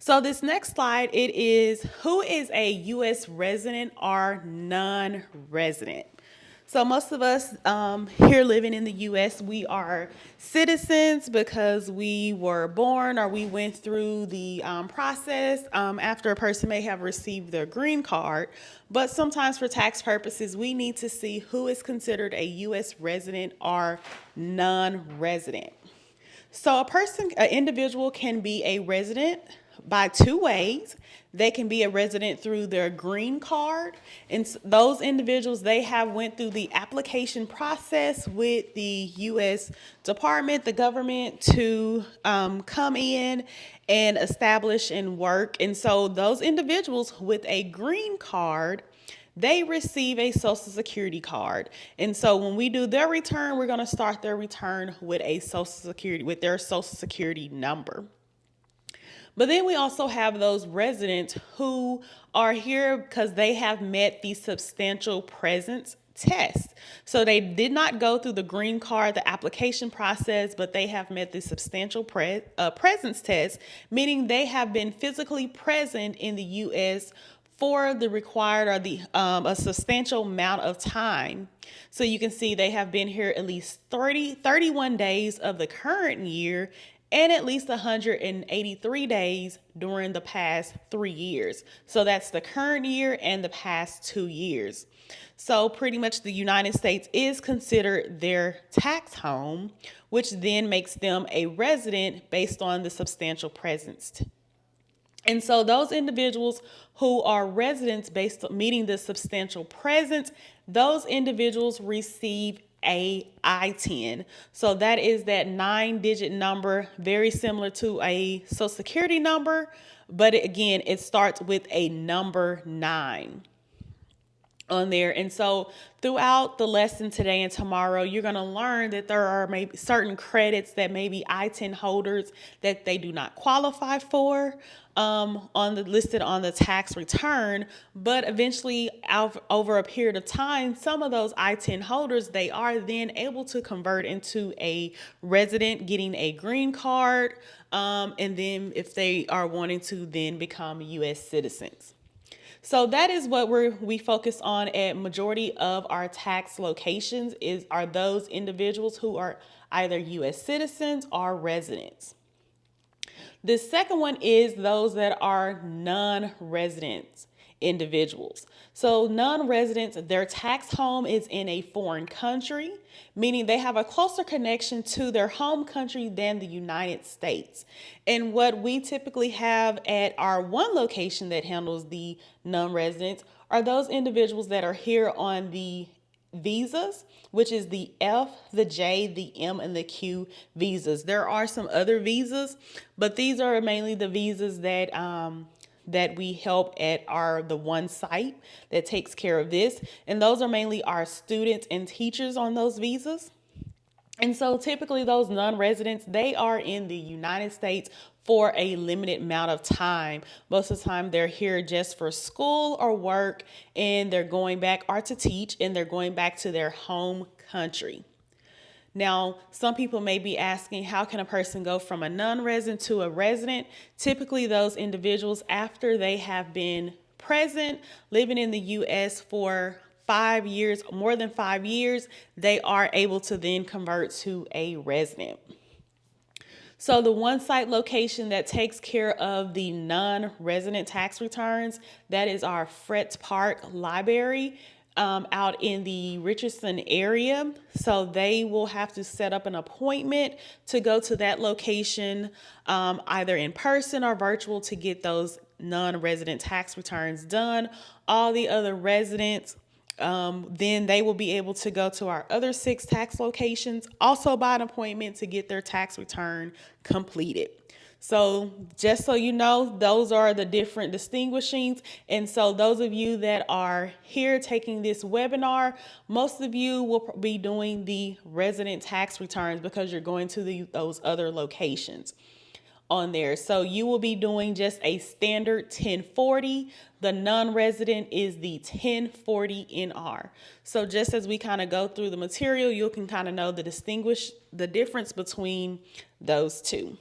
So this next slide, it is who is a U.S. resident or non-resident. So most of us here living in the U.S., we are citizens because we were born or we went through the process after a person may have received their green card. But sometimes for tax purposes, we need to see who is considered a U.S. resident or non-resident. So an individual can be a resident by two ways. They can be a resident through their green card, and those individuals, they have went through the application process with the U.S. Department, the government, to come in and establish and work. And so those individuals with a green card, they receive a social security card. And so when we do their return, we're going to start their return with their social security number. But then we also have those residents who are here because they have met the substantial presence test. So they did not go through the green card, the application process, but they have met the substantial presence test, meaning they have been physically present in the U.S. for the required or a substantial amount of time. So you can see they have been here at least 31 days of the current year and at least 183 days during the past 3 years. So that's the current year and the past 2 years. So pretty much the United States is considered their tax home, which then makes them a resident based on the substantial presence. And so those individuals who are residents based on meeting the substantial presence, those individuals receive a I-10. So that is that 9-digit number, very similar to a Social Security number, but again, it starts with a number 9 on there. And so throughout the lesson today and tomorrow, you're going to learn that there are maybe certain credits that maybe I-10 holders that they do not qualify for listed on the tax return. But eventually, over a period of time, some of those I-10 holders, they are then able to convert into a resident, getting a green card, and then if they are wanting to then become U.S. citizens. So that is what we focus on at majority of our tax locations are those individuals who are either U.S. citizens or residents. The second one is those that are non-residents individuals. So non-residents, their tax home is in a foreign country, meaning they have a closer connection to their home country than the United States. And what we typically have at our one location that handles the non-residents are those individuals that are here on the visas, which is the F, the J, the M, and the Q visas. There are some other visas, but these are mainly the visas that we help at the one site that takes care of this. And those are mainly our students and teachers on those visas. And so typically those non-residents, they are in the United States for a limited amount of time. Most of the time they're here just for school or work, and they're going back or to teach, and they're going back to their home country. Now, some people may be asking, how can a person go from a non-resident to a resident? Typically, those individuals, after they have been present, living in the U.S. for 5 years, more than 5 years, they are able to then convert to a resident. So the one site location that takes care of the non-resident tax returns, that is our Fretz Park Library out in the Richardson area. So they will have to set up an appointment to go to that location, either in person or virtual, to get those non-resident tax returns done. All the other residents, then they will be able to go to our other 6 tax locations, also by an appointment, to get their tax return completed. So just so you know, those are the different distinguishings. And so those of you that are here taking this webinar, most of you will be doing the resident tax returns because you're going to those other locations on there. So you will be doing just a standard 1040. The non-resident is the 1040 NR. So just as we kind of go through the material, you can kind of know the difference between those two.